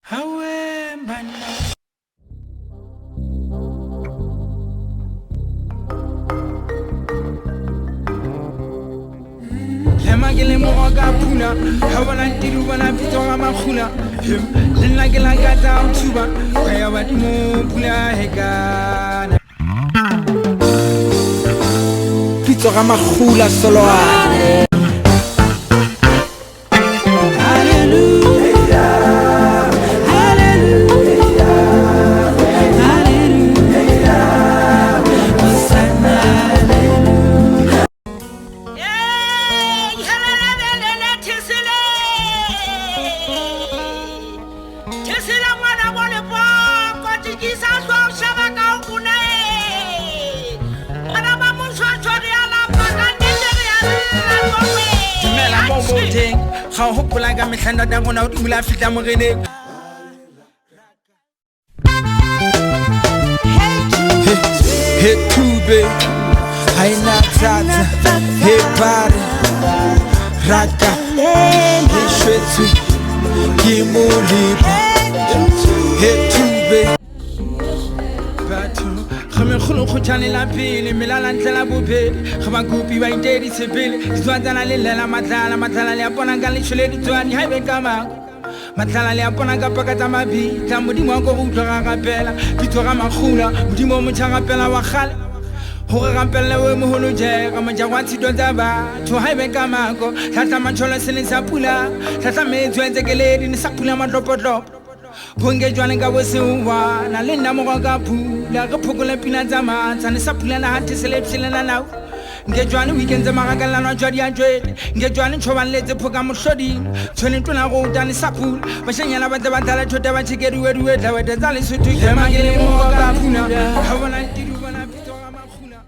Hawe mana Lemagele moga pula hawana tiru bana pitonga makhula lena ke la gata utuba kaya badimo pula hekana pitonga makhula solo How hope like I'm a hand down out in la fita morene. Hey tube, I not that. Hey body, raka, hey shwetsu, kimuli. Hey tube. Khame kholo khotjane la pele melala ntlela bobedi khaba kopi ba intedi sepele tswatana le lela matlala le apona ka leshole ditswadi ha be kama matlala le apona ka pakatsa mabi tla modimo go utlwa ga pela pitwa makhula modimo mo tshanga pela wa khale hore ga pela we moholo je ga maja wa tshito tsa ba to ha be kama go tlatla matsholo se le sa pula tlatla metswetse ke le di sa pula matlopotlop Punge jwane ka wesewa na le nna mo ga phula re phokole pina tsa matsa ne sa phula na hati selepsile na now nge jwane weekend ma ga lana jwadi ya jwede nge jwane choban letse phoka mohlodi tshone tona go utane sa phula ba shenyana ba taba tala thote ba tshikedi we tla we tsa le suthu ke magele mo ga phula ha bona tiru bona pito ga makhula